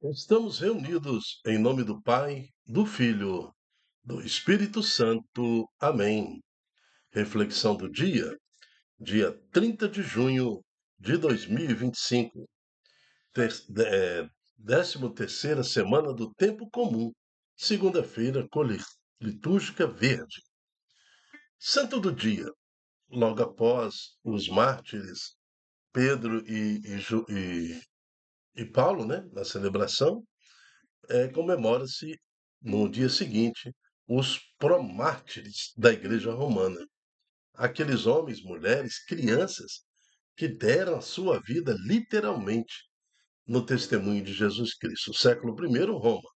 Estamos reunidos em nome do Pai, do Filho, do Espírito Santo. Amém. Reflexão do dia 30 de junho de 2025, 13ª semana do Tempo Comum, segunda-feira, litúrgica verde. Santo do dia, logo após os mártires Pedro e Paulo, né, na celebração, comemora-se no dia seguinte os promártires da Igreja Romana, aqueles homens, mulheres, crianças que deram a sua vida literalmente no testemunho de Jesus Cristo. Século I, Roma.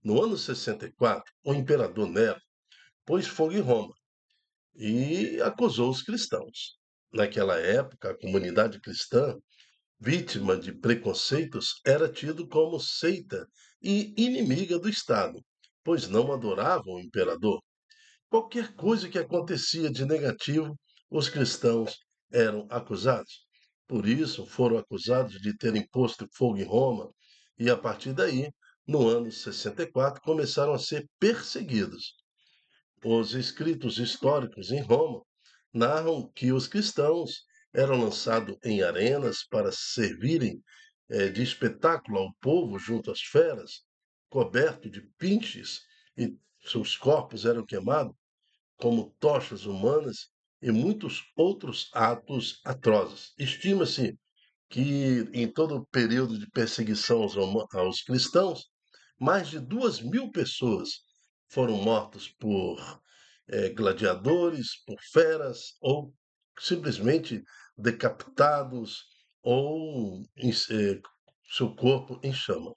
No ano 64, o imperador Nero pôs fogo em Roma e acusou os cristãos. Naquela época, a comunidade cristã, vítima de preconceitos, era tido como seita e inimiga do Estado, pois não adoravam o imperador. Qualquer coisa que acontecia de negativo, os cristãos eram acusados. Por isso, foram acusados de terem posto fogo em Roma e, a partir daí, no ano 64, começaram a ser perseguidos. Os escritos históricos em Roma narram que os cristãos eram lançados em arenas para servirem de espetáculo ao povo junto às feras, coberto de pinches, e seus corpos eram queimados como tochas humanas e muitos outros atos atrozes. Estima-se que, em todo o período de perseguição aos cristãos, mais de 2.000 pessoas foram mortas por gladiadores, por feras, ou simplesmente decapitados, ou seu corpo em chama.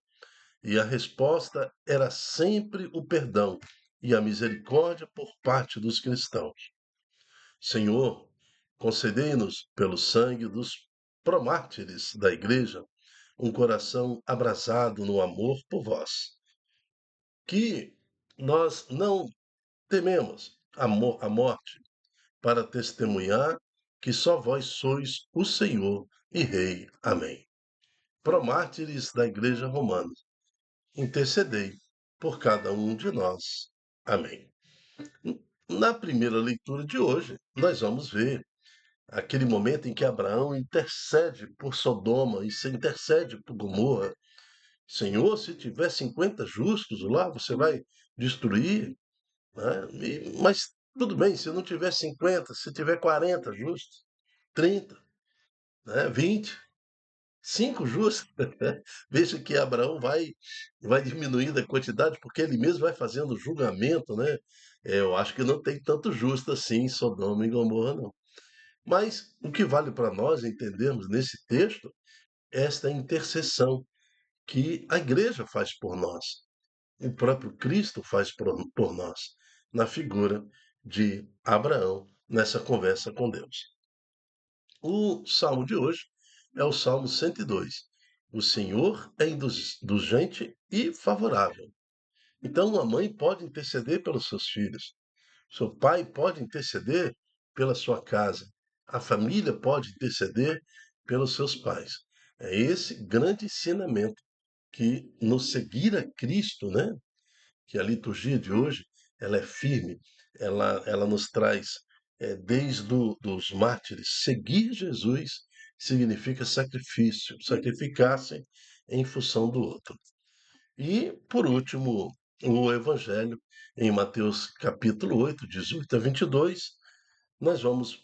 E a resposta era sempre o perdão e a misericórdia por parte dos cristãos. Senhor, concedei-nos, pelo sangue dos promártires da Igreja, um coração abrasado no amor por vós. Que nós não tememos a morte, para testemunhar que só vós sois o Senhor e Rei. Amém. Promártires da Igreja Romana, intercedei por cada um de nós. Amém. Na primeira leitura de hoje, nós vamos ver aquele momento em que Abraão intercede por Sodoma e se intercede por Gomorra. Senhor, se tiver 50 justos lá, você vai destruir, né? Mas tudo bem, se não tiver 50, se tiver 40 justos, 30, né? 20, 5 justos. Veja que Abraão vai diminuindo a quantidade, porque ele mesmo vai fazendo julgamento, né? Eu acho que não tem tanto justo assim em Sodoma e Gomorra, não. Mas o que vale para nós entendermos nesse texto é esta intercessão que a igreja faz por nós. O próprio Cristo faz por nós, na figura de Abraão, nessa conversa com Deus. O salmo de hoje é o Salmo 102. O Senhor é indulgente e favorável. Então, uma mãe pode interceder pelos seus filhos. Seu pai pode interceder pela sua casa. A família pode interceder pelos seus pais. É esse grande ensinamento que, no seguir a Cristo, né, que a liturgia de hoje ela é firme, ela nos traz, desde dos mártires. Seguir Jesus significa sacrifício, sacrificar-se em função do outro. E, por último, o Evangelho, em Mateus capítulo 8, 18 a 22, nós vamos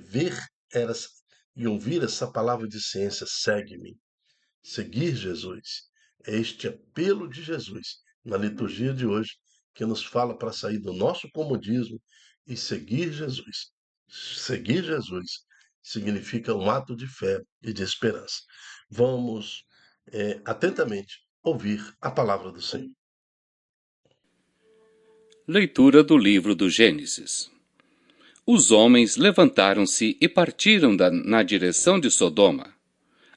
ver eras, e ouvir essa palavra de ciência: segue-me, seguir Jesus. É este apelo de Jesus na liturgia de hoje que nos fala para sair do nosso comodismo e seguir Jesus. Seguir Jesus significa um ato de fé e de esperança. Vamos atentamente ouvir a palavra do Senhor. Leitura do livro do Gênesis. Os homens levantaram-se e partiram na direção de Sodoma.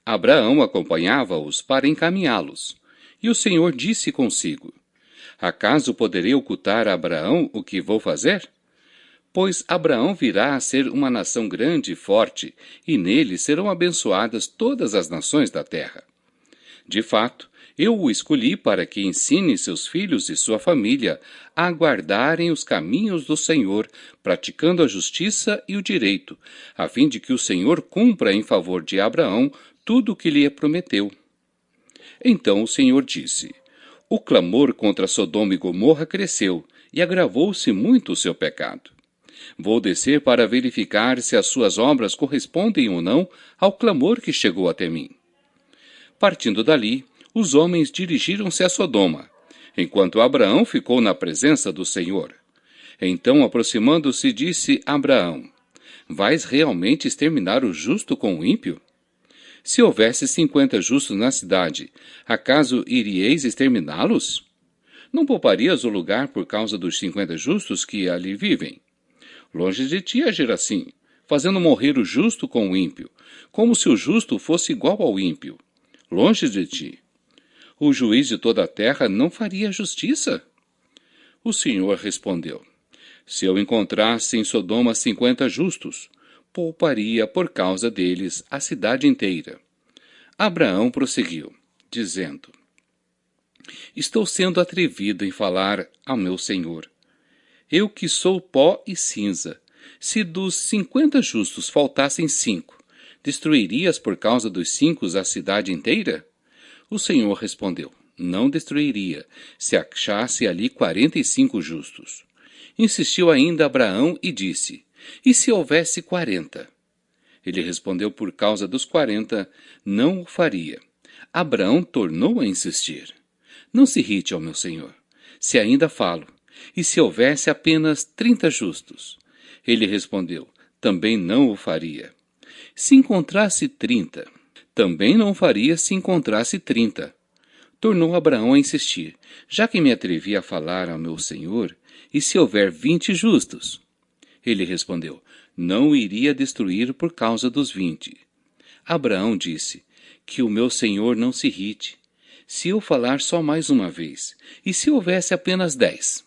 Abraão acompanhava-os para encaminhá-los. E o Senhor disse consigo: Acaso poderei ocultar a Abraão o que vou fazer? Pois Abraão virá a ser uma nação grande e forte, e nele serão abençoadas todas as nações da terra. De fato, eu o escolhi para que ensine seus filhos e sua família a guardarem os caminhos do Senhor, praticando a justiça e o direito, a fim de que o Senhor cumpra em favor de Abraão tudo o que lhe prometeu. Então o Senhor disse: O clamor contra Sodoma e Gomorra cresceu, e agravou-se muito o seu pecado. Vou descer para verificar se as suas obras correspondem ou não ao clamor que chegou até mim. Partindo dali, os homens dirigiram-se a Sodoma, enquanto Abraão ficou na presença do Senhor. Então, aproximando-se, disse a Abraão: Vais realmente exterminar o justo com o ímpio? Se houvesse 50 justos na cidade, acaso iríeis exterminá-los? Não pouparias o lugar por causa dos 50 justos que ali vivem? Longe de ti agir assim, fazendo morrer o justo com o ímpio, como se o justo fosse igual ao ímpio. Longe de ti. O juiz de toda a terra não faria justiça? O Senhor respondeu: Se eu encontrasse em Sodoma 50 justos, pouparia por causa deles a cidade inteira. Abraão prosseguiu, dizendo: Estou sendo atrevido em falar ao meu Senhor. Eu que sou pó e cinza. Se dos 50 justos faltassem 5, destruirias por causa dos 5 a cidade inteira? O Senhor respondeu: Não destruiria, se achasse ali 45 justos. Insistiu ainda Abraão e disse: E se houvesse 40? Ele respondeu: Por causa dos 40, não o faria. Abraão tornou a insistir: Não se irrite, ó meu senhor, se ainda falo. E se houvesse apenas 30 justos? Ele respondeu: Também não o faria. Se encontrasse 30, também não o faria se encontrasse 30. Tornou Abraão a insistir: Já que me atrevi a falar ao meu senhor, e se houver 20 justos? Ele respondeu: Não o iria destruir por causa dos 20. Abraão disse: Que o meu senhor não se irrite. Se eu falar só mais uma vez, e se houvesse apenas 10?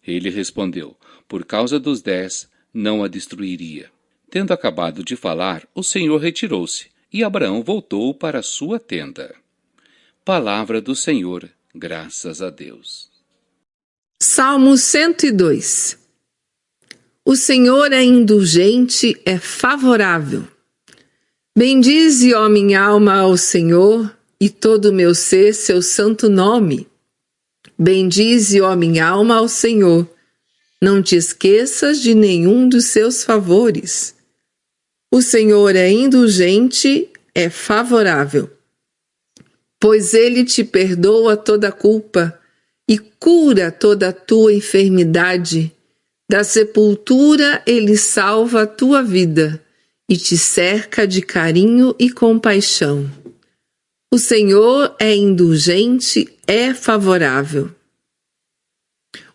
Ele respondeu: Por causa dos 10, não a destruiria. Tendo acabado de falar, o Senhor retirou-se, e Abraão voltou para a sua tenda. Palavra do Senhor, graças a Deus. Salmo 102. O Senhor é indulgente, é favorável. Bendize, ó minha alma, ao Senhor, e todo o meu ser seu santo nome. Bendize, ó minha alma, ao Senhor. Não te esqueças de nenhum dos seus favores. O Senhor é indulgente, é favorável. Pois ele te perdoa toda culpa e cura toda a tua enfermidade. Da sepultura ele salva a tua vida e te cerca de carinho e compaixão. O Senhor é indulgente, é favorável.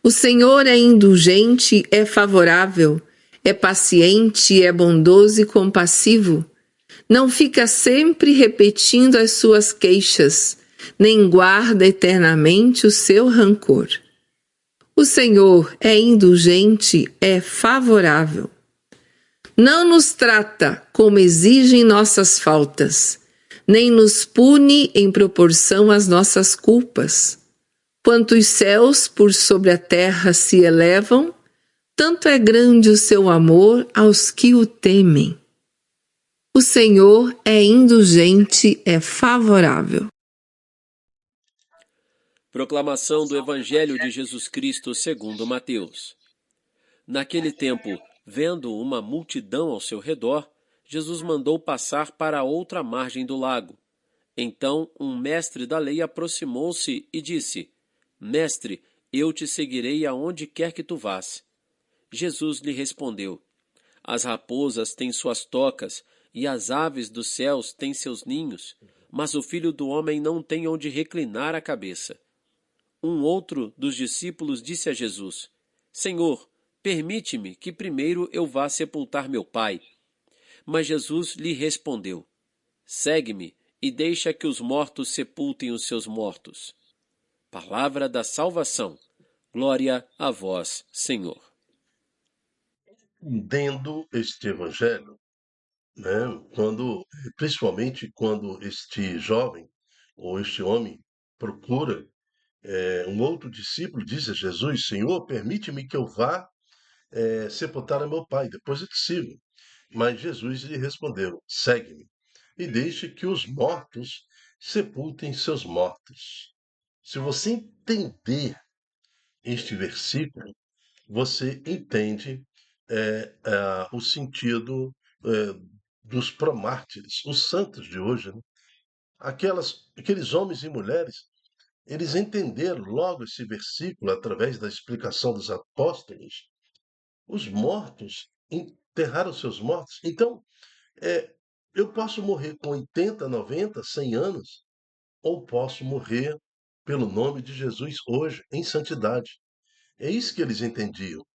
O Senhor é indulgente, é favorável, é paciente, é bondoso e compassivo. Não fica sempre repetindo as suas queixas, nem guarda eternamente o seu rancor. O Senhor é indulgente, é favorável. Não nos trata como exigem nossas faltas, nem nos pune em proporção às nossas culpas. Quanto os céus por sobre a terra se elevam, tanto é grande o seu amor aos que o temem. O Senhor é indulgente, é favorável. Proclamação do Evangelho de Jesus Cristo segundo Mateus. Naquele tempo, vendo uma multidão ao seu redor, Jesus mandou passar para a outra margem do lago. Então um mestre da lei aproximou-se e disse: Mestre, eu te seguirei aonde quer que tu vás. Jesus lhe respondeu: As raposas têm suas tocas e as aves dos céus têm seus ninhos, mas o Filho do Homem não tem onde reclinar a cabeça. Um outro dos discípulos disse a Jesus: Senhor, permite-me que primeiro eu vá sepultar meu pai. Mas Jesus lhe respondeu: Segue-me e deixa que os mortos sepultem os seus mortos. Palavra da salvação. Glória a vós, Senhor. Entendo este evangelho, né, principalmente quando este jovem ou este homem procura um outro discípulo, diz a Jesus: Senhor, permite-me que eu vá sepultar a meu pai, depois eu te sigo. Mas Jesus lhe respondeu: segue-me e deixe que os mortos sepultem seus mortos. Se você entender este versículo, você entende o sentido eh, dos promártires, os santos de hoje, né? Aqueles homens e mulheres, eles entenderam logo esse versículo através da explicação dos apóstolos. Os mortos enterraram seus mortos. Então, é, eu posso morrer com 80, 90, 100 anos, ou posso morrer pelo nome de Jesus hoje, em santidade. É isso que eles entendiam.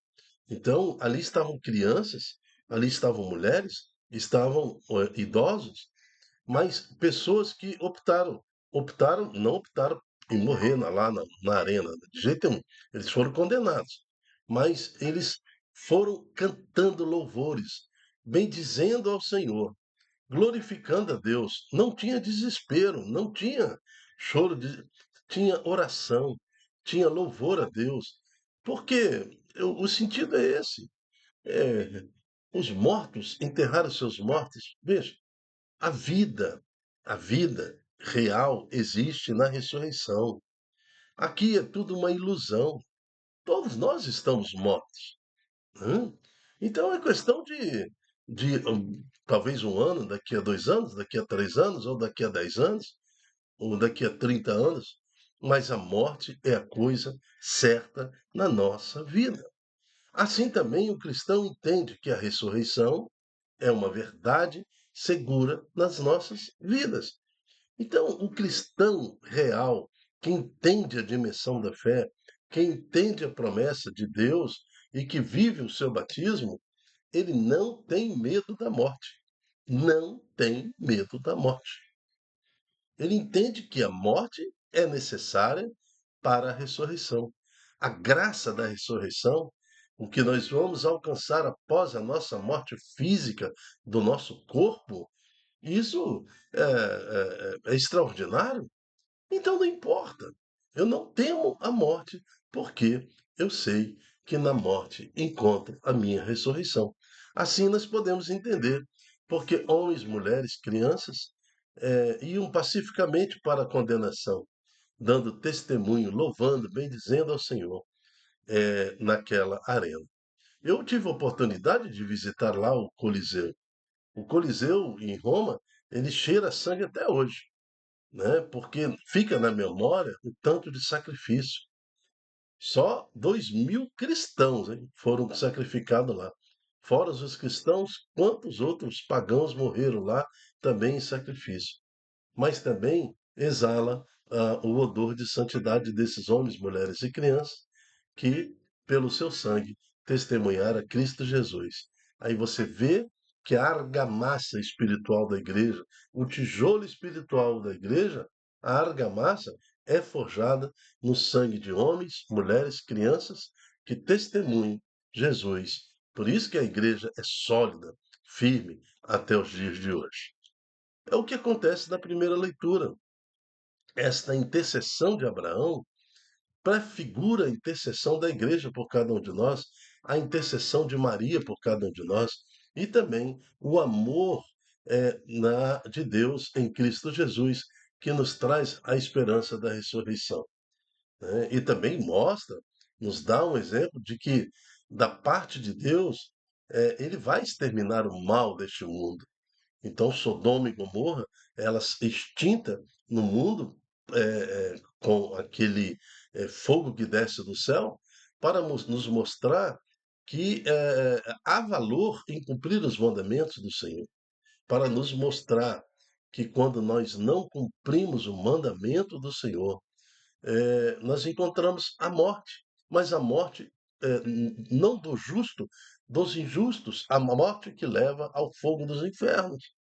Então, ali estavam crianças, ali estavam mulheres, estavam idosos, mas pessoas que não optaram em morrer lá na arena, de jeito nenhum. Eles foram condenados, mas eles foram cantando louvores, bendizendo ao Senhor, glorificando a Deus. Não tinha desespero, não tinha choro, tinha oração, tinha louvor a Deus. Porque o sentido é esse. É, os mortos enterraram seus mortos. Veja, a vida, a vida real existe na ressurreição. Aqui é tudo uma ilusão. Todos nós estamos mortos. Hã? Então é questão de talvez um ano, daqui a 2 anos, daqui a 3 anos, ou daqui a 10 anos, ou daqui a 30 anos, mas a morte é a coisa certa na nossa vida. Assim também o cristão entende que a ressurreição é uma verdade segura nas nossas vidas. Então, o cristão real, que entende a dimensão da fé, que entende a promessa de Deus e que vive o seu batismo, ele não tem medo da morte. Não tem medo da morte. Ele entende que a morte é necessária para a ressurreição. A graça da ressurreição, o que nós vamos alcançar após a nossa morte física do nosso corpo, isso é extraordinário. Então não importa. Eu não temo a morte, porque eu sei que na morte encontro a minha ressurreição. Assim nós podemos entender porque homens, mulheres, crianças iam pacificamente para a condenação, dando testemunho, louvando, bendizendo ao Senhor naquela arena. Eu tive a oportunidade de visitar lá o Coliseu. O Coliseu em Roma, ele cheira a sangue até hoje, né? Porque fica na memória o tanto de sacrifício. Só 2.000 cristãos, hein, foram sacrificados lá. Fora os cristãos, quantos outros pagãos morreram lá também em sacrifício. Mas também exala o odor de santidade desses homens, mulheres e crianças que, pelo seu sangue, testemunharam a Cristo Jesus. Aí você vê que a argamassa espiritual da igreja, o tijolo espiritual da igreja, a argamassa é forjada no sangue de homens, mulheres, crianças que testemunham Jesus. Por isso que a igreja é sólida, firme até os dias de hoje. É o que acontece na primeira leitura. Esta intercessão de Abraão prefigura a intercessão da igreja por cada um de nós, a intercessão de Maria por cada um de nós, e também o amor de Deus em Cristo Jesus, que nos traz a esperança da ressurreição, né? E também mostra, nos dá um exemplo de que, da parte de Deus, ele vai exterminar o mal deste mundo. Então, Sodoma e Gomorra, elas extinta no mundo com aquele fogo que desce do céu, para nos mostrar que há valor em cumprir os mandamentos do Senhor, para nos mostrar que quando nós não cumprimos o mandamento do Senhor, nós encontramos a morte, mas a morte não do justo, dos injustos, a morte que leva ao fogo dos infernos.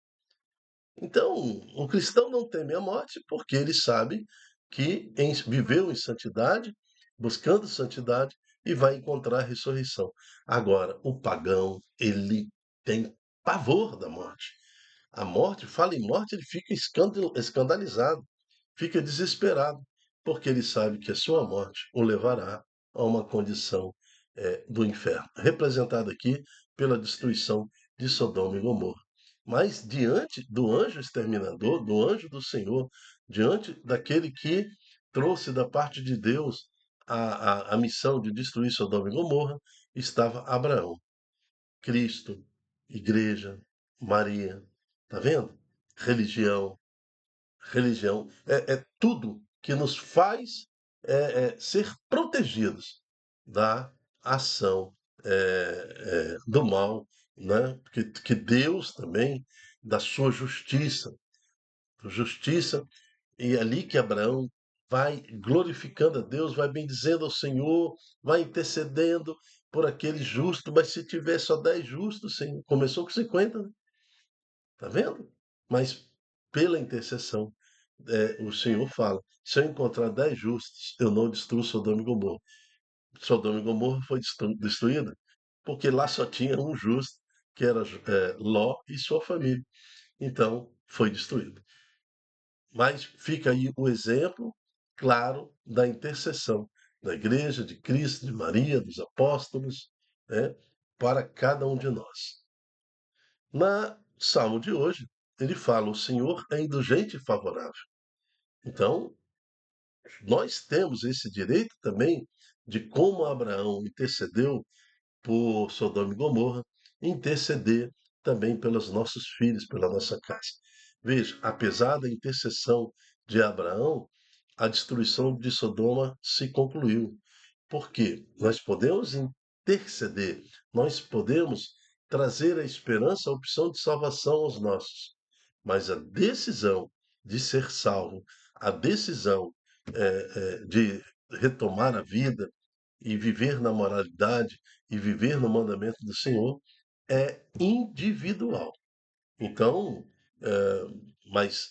Então, o cristão não teme a morte porque ele sabe que viveu em santidade, buscando santidade e vai encontrar a ressurreição. Agora, o pagão, ele tem pavor da morte. A morte, fala em morte, ele fica escandalizado. fica desesperado, porque ele sabe que a sua morte o levará a uma condição do inferno, representada aqui pela destruição de Sodoma e Gomorra. Mas diante do anjo exterminador, do anjo do Senhor, diante daquele que trouxe da parte de Deus a missão de destruir Sodoma e Gomorra, estava Abraão, Cristo, igreja, Maria. Tá vendo? Religião. Religião é tudo que nos faz ser protegidos da ação do mal, né? Que Deus também, da sua justiça, e é ali que Abraão vai glorificando a Deus, vai bendizendo ao Senhor, vai intercedendo por aquele justo, mas se tiver só 10 justos, começou com 50, né? Tá vendo? Mas pela intercessão, o Senhor fala: se eu encontrar 10 justos, eu não destruo Sodoma e Gomorra. Sodoma e Gomorra foi destruída porque lá só tinha um justo, que era Ló e sua família. Então, foi destruído. Mas fica aí o exemplo claro da intercessão da Igreja, de Cristo, de Maria, dos apóstolos, né, para cada um de nós. Na Salmo de hoje, ele fala: o Senhor é indulgente e favorável. Então, nós temos esse direito também de, como Abraão intercedeu por Sodoma e Gomorra, interceder também pelos nossos filhos, pela nossa casa. Veja, apesar da intercessão de Abraão, a destruição de Sodoma se concluiu. Por quê? Nós podemos interceder, nós podemos trazer a esperança, a opção de salvação aos nossos, mas a decisão de ser salvo, a decisão de retomar a vida e viver na moralidade e viver no mandamento do Senhor é individual. Então, mas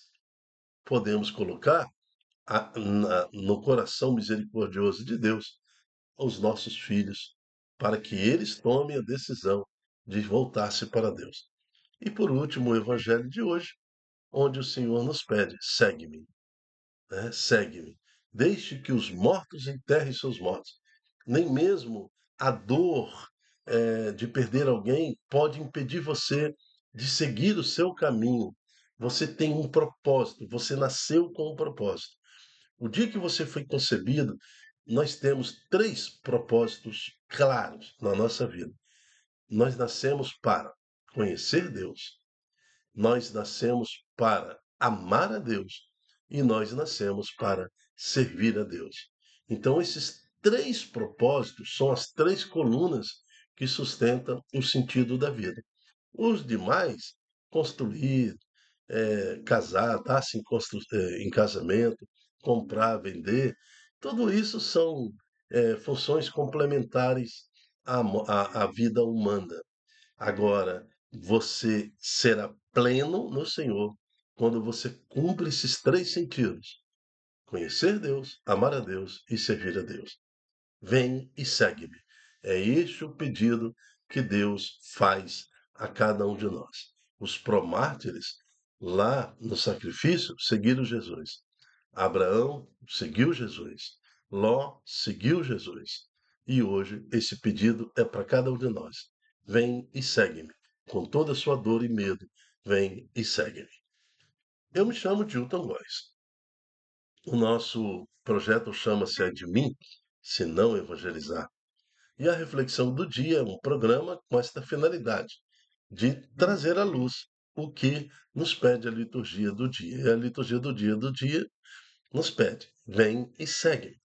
podemos colocar no coração misericordioso de Deus os nossos filhos, para que eles tomem a decisão de voltar-se para Deus. E por último, o evangelho de hoje, onde o Senhor nos pede: segue-me, né? Segue-me. Deixe que os mortos enterrem seus mortos. Nem mesmo a dor de perder alguém pode impedir você de seguir o seu caminho. Você tem um propósito, você nasceu com um propósito. O dia que você foi concebido, nós temos 3 propósitos claros na nossa vida. Nós nascemos para conhecer Deus, nós nascemos para amar a Deus e nós nascemos para servir a Deus. Então, esses 3 propósitos são as 3 colunas que sustentam o sentido da vida. Os demais, construir, casar, dar-se em casamento, comprar, vender, tudo isso são funções complementares à vida humana. Agora, você será pleno no Senhor quando você cumpre esses 3 sentidos: conhecer Deus, amar a Deus e servir a Deus. Vem e segue-me. É este o pedido que Deus faz a cada um de nós. Os promártires, lá no sacrifício, seguiram Jesus. Abraão seguiu Jesus. Ló seguiu Jesus. E hoje esse pedido é para cada um de nós. Vem e segue-me. Com toda a sua dor e medo, vem e segue-me. Eu me chamo Dilton Góes. O nosso projeto chama-se É de Mim, se não evangelizar. E a reflexão do dia é um programa com esta finalidade, de trazer à luz o que nos pede a liturgia do dia. E a liturgia do dia nos pede: vem e segue.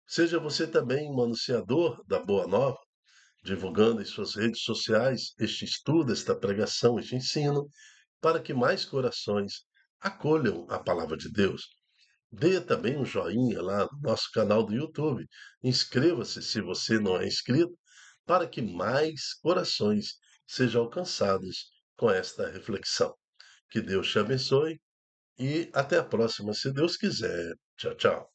Seja você também um anunciador da Boa Nova, divulgando em suas redes sociais este estudo, esta pregação, este ensino, para que mais corações acolham a palavra de Deus. Dê também um joinha lá no nosso canal do YouTube. Inscreva-se se você não é inscrito, para que mais corações sejam alcançados com esta reflexão. Que Deus te abençoe e até a próxima, se Deus quiser. Tchau, tchau.